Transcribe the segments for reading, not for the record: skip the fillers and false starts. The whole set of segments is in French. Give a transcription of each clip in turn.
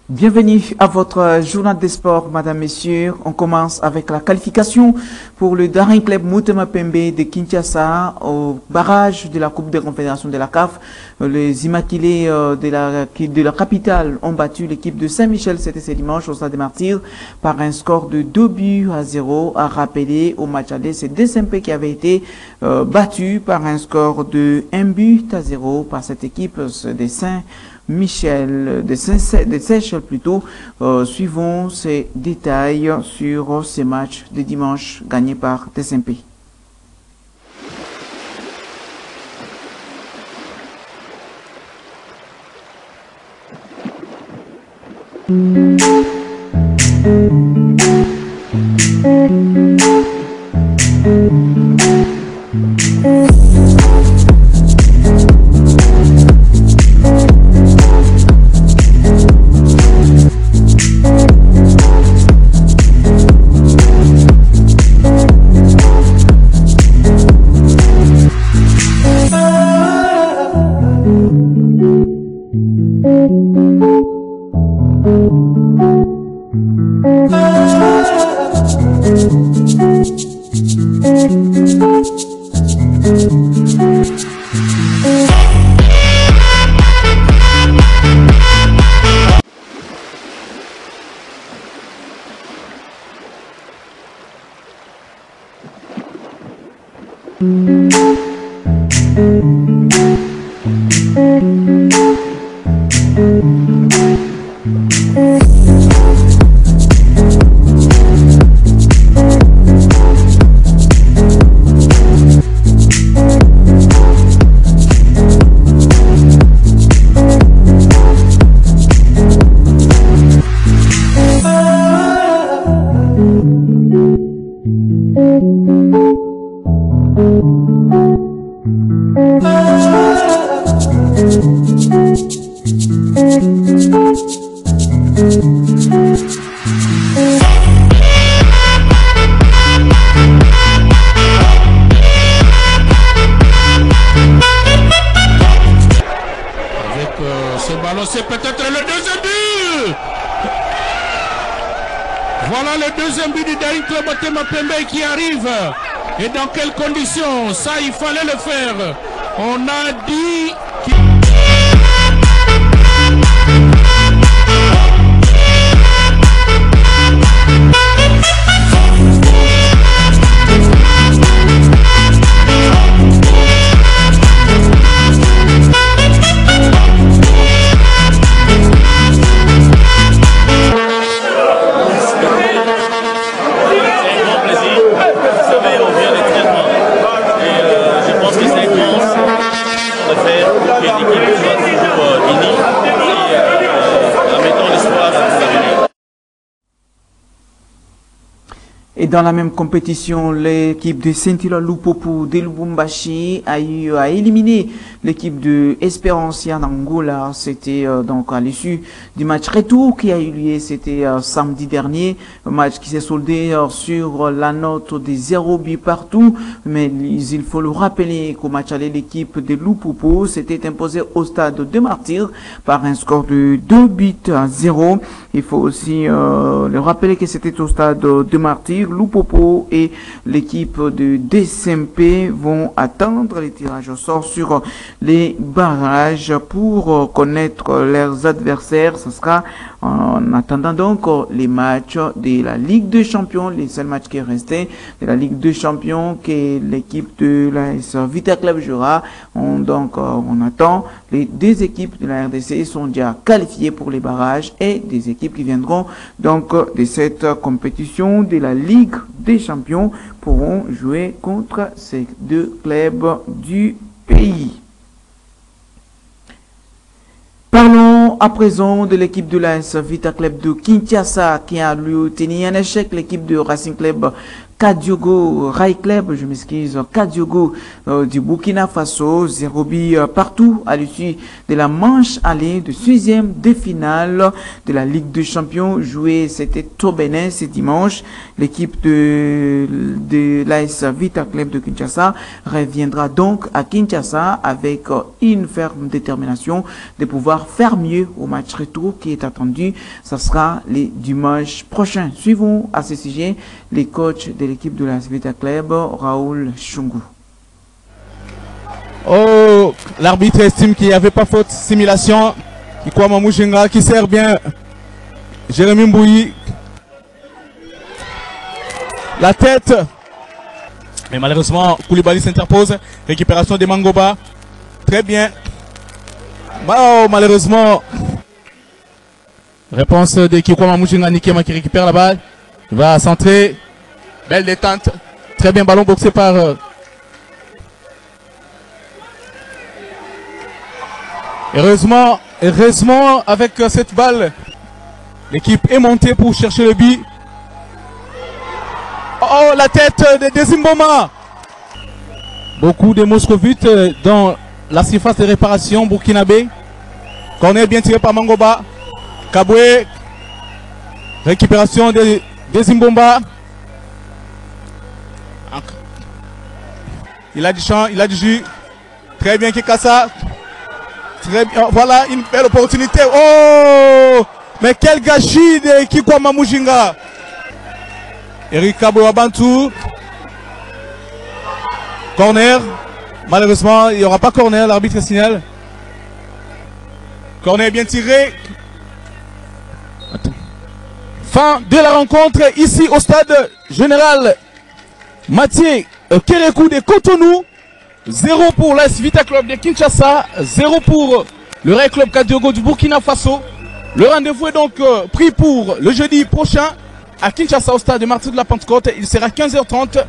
Bienvenue à votre journal des sports, madame, messieurs. On commence avec la qualification pour le Daring Club Motema Pembe de Kinshasa au barrage de la Coupe des Confédérations de la CAF. Les Immaculés de la capitale ont battu l'équipe de Saint-Michel, c'était ce dimanche au Stade des Martyrs, par un score de 2-0. À rappeler au match aller, c'est DSMP qui avait été battu par un score de 1-0 par cette équipe des Saint-Michel, de Seychelles plutôt. Suivons ces détails sur ces matchs de dimanche gagnés par DSMP. C'est peut-être le deuxième but. Voilà le deuxième but du Daring Club Motema Pembe qui arrive. Et dans quelles conditions? Ça, il fallait le faire. On a dit qu'il... Et dans la même compétition, l'équipe de Sentila Lupopo de Lubumbashi a éliminé l'équipe de Esperancia d'Angola. C'était donc à l'issue du match retour qui a eu lieu, c'était samedi dernier. Un match qui s'est soldé sur la note de 0 but partout. Mais il faut le rappeler qu'au match aller, l'équipe de Lupopo s'était imposée au stade de Martyrs par un score de 2-0. Il faut aussi le rappeler que c'était au stade de Martyrs. Lupopo et l'équipe de DSMP vont attendre les tirages au sort sur les barrages pour connaître leurs adversaires. Ce sera en attendant donc les matchs de la Ligue des Champions, les seuls matchs qui restaient de la Ligue des Champions que l'équipe de la Vita Club jouera. On attend les deux équipes de la RDC sont déjà qualifiées pour les barrages et des équipes qui viendront donc de cette compétition de la Ligue des Champions pourront jouer contre ces deux clubs du pays. Parlons à présent de l'équipe de l'AS Vita Club de Kinshasa qui a lui tenu un échec l'équipe de Racing Club Kadiogo Rai Club, je m'excuse, Kadiogo du Burkina Faso, 0 but partout à l'issue de la manche aller de 6e de finale de la Ligue des Champions jouée, c'était au Bénin ce dimanche. L'équipe de l'AS Vita Club de Kinshasa reviendra donc à Kinshasa avec une ferme détermination de pouvoir faire mieux au match retour qui est attendu. Ça sera les dimanche prochain. Suivons à ce sujet les coachs de l'équipe de l'AS Vita Club, Raoul Chungu. Oh, l'arbitre estime qu'il n'y avait pas faute, simulation. Kikwama Mujinga qui sert bien Jérémy Mbouyi. La tête. Mais malheureusement, Koulibaly s'interpose. Récupération de Mangoba. Très bien. Oh, malheureusement. Réponse de Kikwama Mujinga, Nikema qui récupère la balle. Il va centrer. Belle détente. Très bien, ballon boxé par... Heureusement, avec cette balle, l'équipe est montée pour chercher le but. Oh, la tête de Desimboma. Beaucoup de moscovites dans la surface de réparation burkinabé. Corner bien tiré par Mangoba. Kaboué. Récupération de Desimbomba. Il a du champ, il a du jus. Très bien Kikassa. Très bien, voilà une belle opportunité. Oh, mais quel gâchis de Kikwama Mujinga. Eric Kabo Abantou. Corner. Malheureusement, il n'y aura pas corner, l'arbitre signale. Corner bien tiré. Fin de la rencontre ici au stade général Mathieu Kérékou de Cotonou. 0 pour l'AS Vita Club de Kinshasa, 0 pour le Rai Club Kadiogo du Burkina Faso. Le rendez-vous est donc pris pour le jeudi prochain à Kinshasa au stade de Martyrs de la Pentecôte. Il sera 15h30.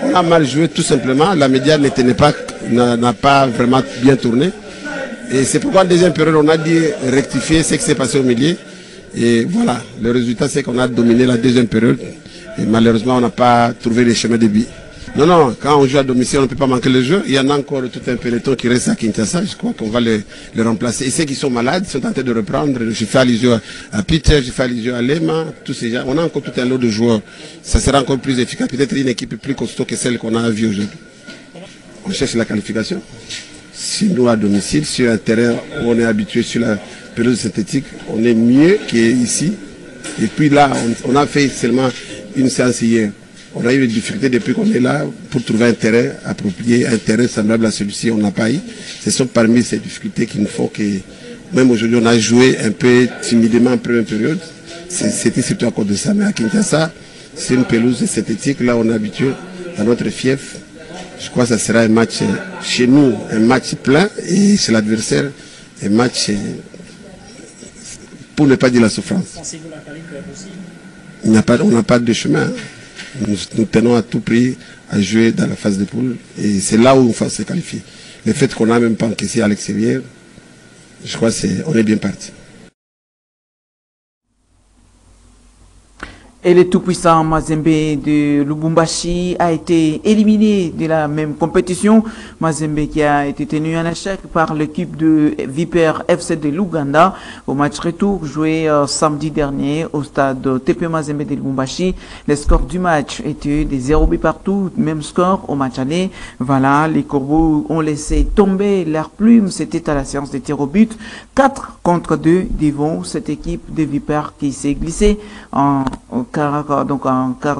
On a mal joué tout simplement. La médiane n'a pas vraiment bien tourné. Et c'est pourquoi en deuxième période, on a dit rectifier ce qui s'est passé au milieu. Et voilà, le résultat c'est qu'on a dominé la deuxième période. Et malheureusement, on n'a pas trouvé les chemins de but. Non, quand on joue à domicile, on ne peut pas manquer le jeu. Il y en a encore tout un peloton qui reste à Kinshasa. Je crois qu'on va le remplacer. Et ceux qui sont malades sont en train de reprendre. J'ai fait allusion à Peter, j'ai fait allusion à Lema, tous ces gens. On a encore tout un lot de joueurs. Ça sera encore plus efficace. Peut-être une équipe plus costaud que celle qu'on a vue aujourd'hui. On cherche la qualification. Si nous, à domicile, sur un terrain où on est habitué sur la pelouse synthétique, on est mieux qu'ici. Et puis là, on a fait seulement une séance hier. On a eu des difficultés depuis qu'on est là pour trouver un terrain approprié, un terrain semblable à celui-ci, on n'a pas eu. Ce sont parmi ces difficultés qui nous font que, même aujourd'hui, on a joué un peu timidement en première période. C'était surtout à cause de ça. Mais à Kinshasa, c'est une pelouse synthétique. Là, on est habitué à notre fief. Je crois que ça sera un match chez nous, un match plein, et chez l'adversaire, un match pour ne pas dire la souffrance. On n'a pas de chemin. Nous tenons à tout prix à jouer dans la phase de poule et c'est là où on va se qualifier. Le fait qu'on n'a même pas encaissé à l'extérieur, je crois qu'on est bien parti. Et le tout-puissant Mazembe de Lubumbashi a été éliminé de la même compétition. Mazembe qui a été tenu en échec par l'équipe de Viper FC de l'Ouganda au match retour joué samedi dernier au stade TP Mazembe de Lubumbashi. Les scores du match étaient des 0 buts partout, même score au match aller. Voilà, les Corbeaux ont laissé tomber leurs plumes. C'était à la séance des tirs au but. 4 contre 2 devant cette équipe de Viper qui s'est glissée en quart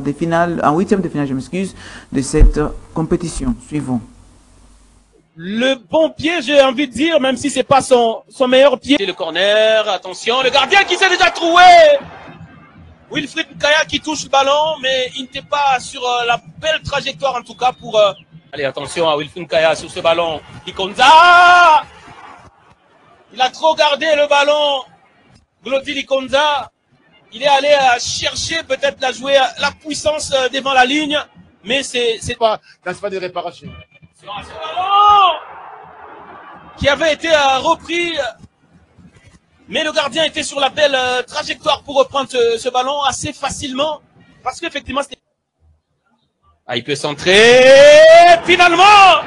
de finale, en huitième de finale, je m'excuse, de cette compétition. Suivons. Le bon pied, j'ai envie de dire, même si c'est pas son meilleur pied. Le corner, attention, le gardien qui s'est déjà troué. Wilfried Nkaya qui touche le ballon, mais il n'était pas sur la belle trajectoire en tout cas pour... Allez, attention à Wilfried Nkaya sur ce ballon. Likonza, il a trop gardé le ballon. Glody Likonza. Il est allé chercher peut-être la jouer la puissance devant la ligne, mais c'est pas de réparation. C'est un ballon qui avait été repris, mais le gardien était sur la belle trajectoire pour reprendre ce ballon assez facilement, parce qu'effectivement c'était... Ah, il peut centrer. Finalement,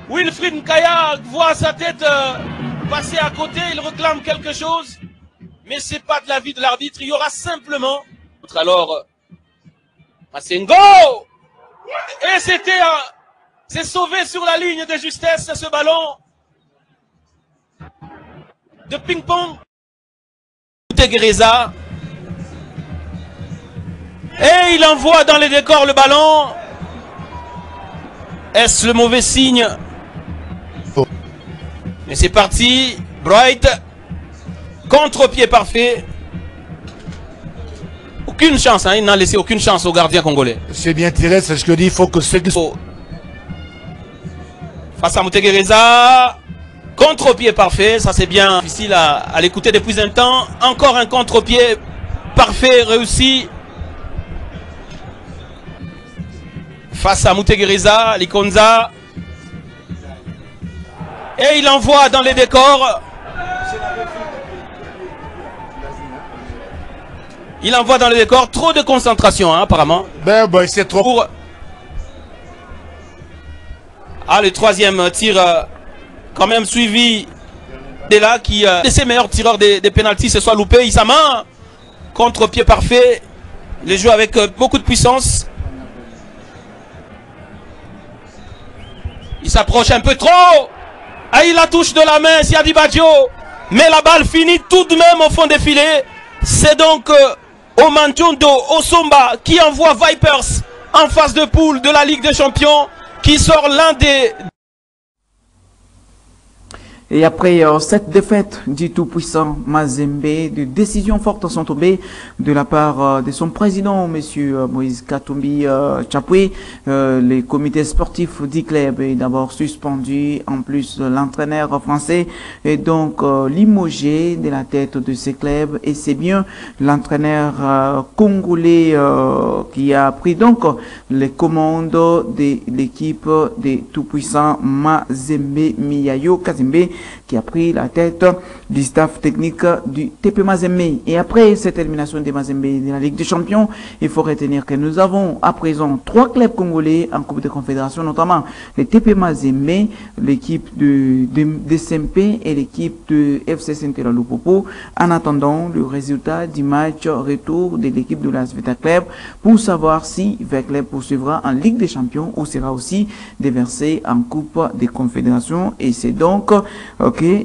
Wilfried Nkaya voit sa tête passer à côté. Il réclame quelque chose. Mais c'est pas de l'avis de l'arbitre. Il y aura simplement... Alors, Masengo. Et c'était... c'est sauvé sur la ligne de justesse ce ballon de ping-pong. Tegereza. Et il envoie dans les décors le ballon. Est-ce le mauvais signe? Mais c'est parti. Bright. Contre-pied parfait. Aucune chance, hein, il n'a laissé aucune chance au gardien congolais. C'est bien tiré, c'est ce que je dis, il faut que ceux qui sont... Face à Mutegereza, contre-pied parfait, ça c'est bien difficile à l'écouter depuis un temps. Encore un contre-pied parfait, réussi. Face à Mutegereza, Likonza. Et il envoie dans les décors. Il envoie dans les décors. Trop de concentration, hein, apparemment. Ben, c'est trop. Ah, le troisième tir quand même suivi de là qui de ses meilleurs tireurs des pénaltys se soit loupé. Isama, contre-pied parfait. Il joue avec beaucoup de puissance. Il s'approche un peu trop. Ah, il la touche de la main, Siadi Badjo. Mais la balle finit tout de même au fond des filets. C'est donc Omanjondo Osomba qui envoie Vipers en phase de poule de la Ligue des Champions, qui sort l'un des... Et après cette défaite du tout-puissant Mazembe, de décisions fortes sont tombées de la part de son président, monsieur Moïse Katumbi Chapwe. Les comités sportifs du club est d'abord suspendu. En plus, l'entraîneur français est donc limogé de la tête de ce club. Et c'est bien l'entraîneur congolais qui a pris donc les commandes de l'équipe des tout-puissants Mazembe Miyayo Kazembe, qui a pris la tête du staff technique du TP Mazembe. Et après cette élimination des Mazembe de la Ligue des Champions, il faut retenir que nous avons à présent 3 clubs congolais en Coupe de Confédération, notamment le TP Mazembe, l'équipe de SMP et l'équipe de FC Saint-Éloi Lupopo, en attendant le résultat du match retour de l'équipe de la Sveta Club pour savoir si Club poursuivra en Ligue des Champions ou sera aussi déversé en Coupe des Confédérations. Et c'est donc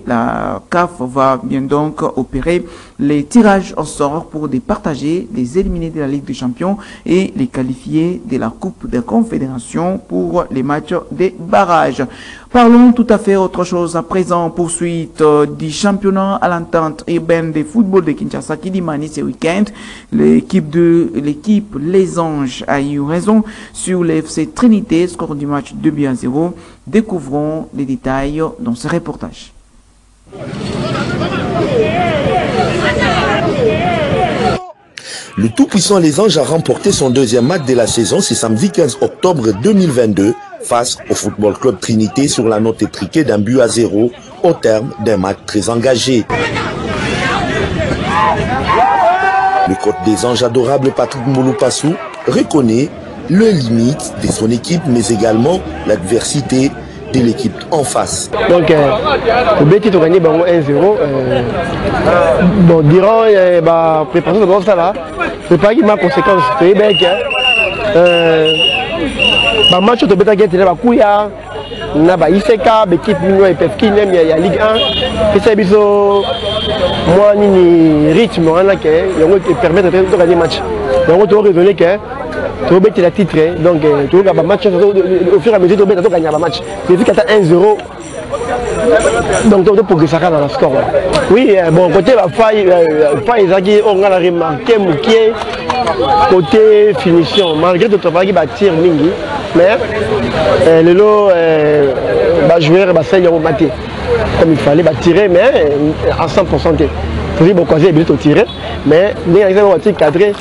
la CAF va bien donc opérer les tirages au sort pour départager les éliminés de la Ligue des Champions et les qualifiés de la Coupe des Confédérations pour les matchs des barrages. Parlons tout à fait autre chose à présent. Poursuite du championnat à l'entente urbaine de football de Kinshasa qui dimanie ce week-end. L'équipe Les Anges a eu raison sur le FC Trinité, score du match 2-0. Découvrons les détails dans ce reportage. Le tout-puissant Les Anges a remporté son deuxième match de la saison ce samedi 15 octobre 2022 face au Football Club Trinité sur la note étriquée d'un but à 0 au terme d'un match très engagé. Le coach des Anges adorable Patrick Mouloupassou reconnaît les limites de son équipe mais également l'adversité de l'équipe en face. Donc, le but est gagné 1-0. Bon, durant la préparation de ça là, c'est pas qui m'a conséquence. C'est bien que le match de Beta Gate, il y a ICK, l'équipe et Pefki, il y a Ligue 1. Et c'est biso moi ni rythme, qui permet de gagner le match. Donc, on doit raisonner que tu as la titre, donc tu as un match, au fur et à mesure, tu as gagné un match. C'est vu que tu as 1-0, donc tu as progressé dans le score. Oui, bon, côté la faille, on a remarqué côté finition, malgré que tu as fait tir mingi, mais le lot va jouer, va mater comme il fallait, tirer, mais à 100%. Il faut beaucoup de tirer, mais il y a un cadré.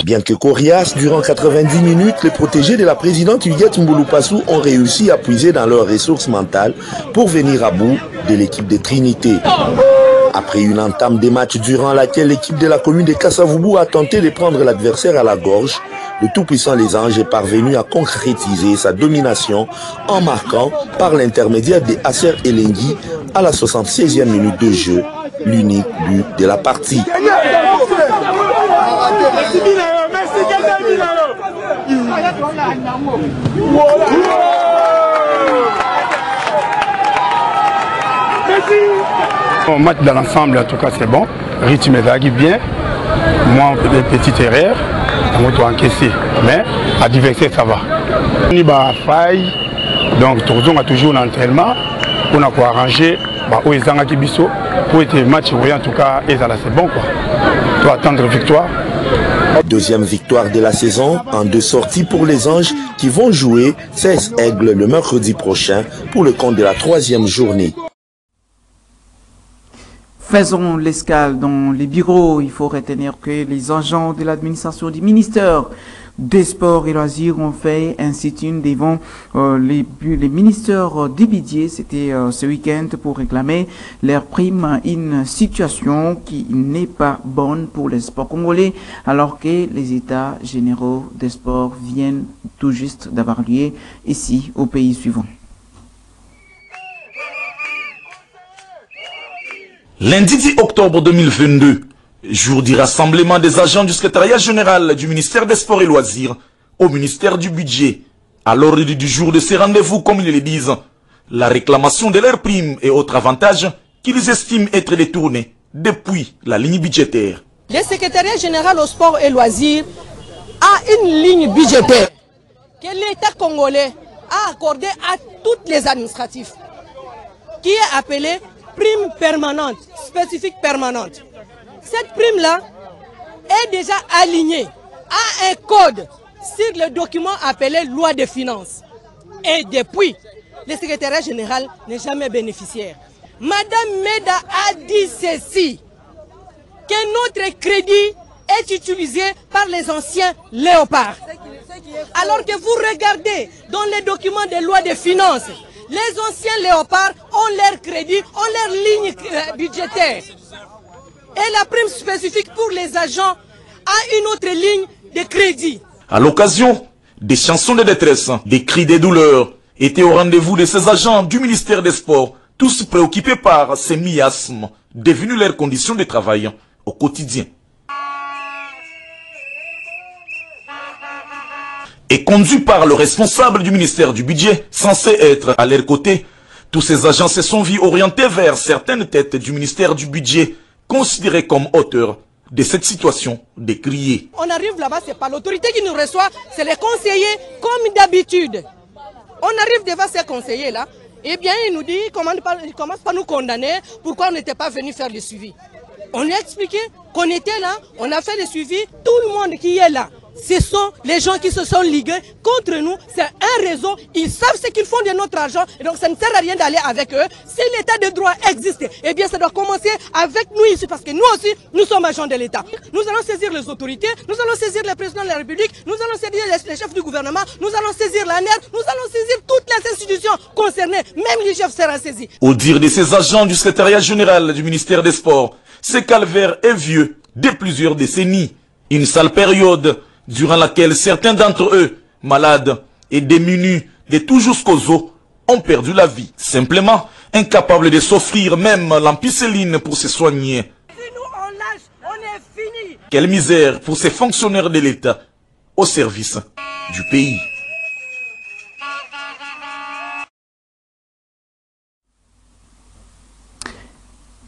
Bien que coriaces, durant 90 minutes, les protégés de la présidente Huguette Mouloupassou ont réussi à puiser dans leurs ressources mentales pour venir à bout de l'équipe de Trinité. Après une entame des matchs durant laquelle l'équipe de la commune de Kasavubu a tenté de prendre l'adversaire à la gorge, le tout-puissant Les Anges est parvenu à concrétiser sa domination en marquant par l'intermédiaire de Asser Elengi à la 76e minute de jeu, l'unique but de la partie. Au match dans l'ensemble, en tout cas, c'est bon. Rythme est bien. Moins de petites erreurs, on doit encaisser. Mais à diverser, ça va. On y a faille. Donc, on a toujours l'entraînement. On a quoi arranger. Pour être match, en tout cas, c'est bon. On doit attendre victoire. Deuxième victoire de la saison en 2 sorties pour les Anges qui vont jouer 16 Aigles le mercredi prochain pour le compte de la 3e journée. Faisons l'escale dans les bureaux. Il faut retenir que les agents de l'administration du ministère des Sports et Loisirs ont fait un sit-in devant les ministères du budget. C'était ce week-end pour réclamer leur prime, une situation qui n'est pas bonne pour les sports congolais, alors que les états généraux des sports viennent tout juste d'avoir lieu ici au pays suivant. Lundi 10 octobre 2022, jour du rassemblement des agents du secrétariat général du ministère des Sports et Loisirs au ministère du Budget. À l'ordre du jour de ces rendez-vous, comme ils le disent, la réclamation de leurs primes et autres avantages qu'ils estiment être détournés depuis la ligne budgétaire. Le secrétariat général au sport et loisirs a une ligne budgétaire que l'État congolais a accordée à tous les administratifs, qui est appelée prime permanente, spécifique permanente. Cette prime-là est déjà alignée à un code sur le document appelé loi des finances. Et depuis, le secrétariat général n'est jamais bénéficiaire. Madame Meda a dit ceci, que notre crédit est utilisé par les anciens léopards. Alors que vous regardez dans les documents des lois des finances, les anciens léopards ont leur crédit, ont leur ligne budgétaire. Et la prime spécifique pour les agents a une autre ligne de crédit. À l'occasion, des chansons de détresse, des cris de douleur étaient au rendez-vous de ces agents du ministère des Sports, tous préoccupés par ces miasmes, devenus leurs conditions de travail au quotidien. Et conduits par le responsable du ministère du Budget, censé être à leur côté, tous ces agents se sont vus orientés vers certaines têtes du ministère du Budget, considérées comme auteurs de cette situation décriée. On arrive là-bas, ce n'est pas l'autorité qui nous reçoit, c'est les conseillers comme d'habitude. On arrive devant ces conseillers-là, et bien ils nous disent, ils commencent par nous condamner, pourquoi on n'était pas venu faire le suivi. On lui a expliqué qu'on était là, on a fait le suivi, tout le monde qui est là. Ce sont les gens qui se sont ligués contre nous, c'est un réseau, ils savent ce qu'ils font de notre argent, et donc ça ne sert à rien d'aller avec eux. Si l'état de droit existe, eh bien ça doit commencer avec nous ici, parce que nous aussi, nous sommes agents de l'État. Nous allons saisir les autorités, nous allons saisir le président de la République, nous allons saisir les chefs du gouvernement, nous allons saisir l'ANER, nous allons saisir toutes les institutions concernées, même l'IGF sera saisi. Au dire de ces agents du secrétariat général du ministère des Sports, ce calvaire est vieux de plusieurs décennies. Une sale période durant laquelle certains d'entre eux, malades et démunis de tout jusqu'aux os, ont perdu la vie, simplement incapables de s'offrir même l'ampicilline pour se soigner. Si nous on lâche, on est fini. Quelle misère pour ces fonctionnaires de l'État au service du pays.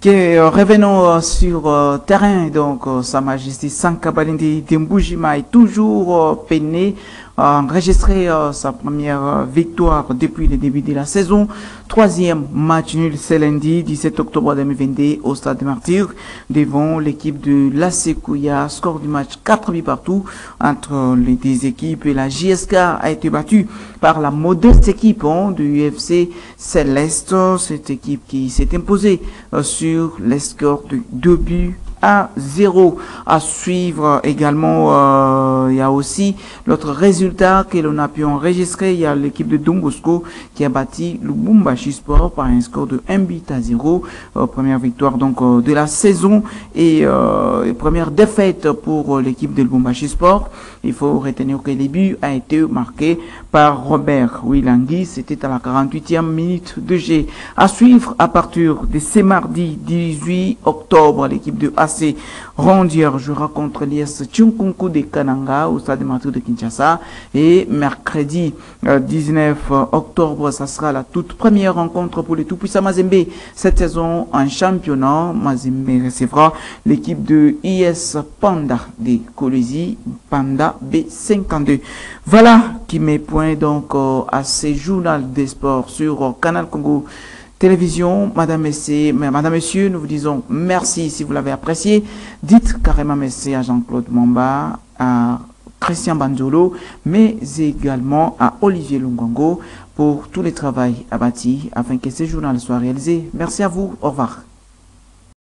Revenons sur terrain, donc Sa Majesté Sankabalindi Dembujima est toujours peiné à enregistrer sa première victoire depuis le début de la saison. 3e match nul ce lundi 17 octobre 2022 au Stade des Martyrs devant l'équipe de l'AC Kouya. Score du match 4 buts partout entre les deux équipes, et la JSK a été battue par la modeste équipe du UFC Céleste. Cette équipe qui s'est imposée sur les scores de 2 buts 1-0. À suivre également, il y a aussi l'autre résultat que l'on a pu enregistrer. Il y a l'équipe de Don Bosco qui a battu Lubumbashi Sport par un score de 1-0. Première victoire donc de la saison et première défaite pour l'équipe de Lubumbashi Sport. Il faut retenir que le but a été marqué par Robert Wilangui. C'était à la 48e minute de jeu. À suivre à partir de ce mardi 18 octobre, l'équipe de AC Rondière jouera contre l'IS Tchunkunku de Kananga au stade de Martyrs de Kinshasa. Et mercredi 19 octobre, ça sera la toute première rencontre pour les tout-puissants Mazembe. Cette saison en championnat, Mazembe recevra l'équipe de IS Panda de Kolwezi, Panda B52. Voilà qui met point donc à ce journal des sports sur Canal Congo Télévision. Madame, Messieurs, nous vous disons merci si vous l'avez apprécié. Dites carrément merci à Jean-Claude Mamba, à Christian Banzolo, mais également à Olivier Lungongo pour tout le travail abattu afin que ce journal soit réalisé. Merci à vous. Au revoir.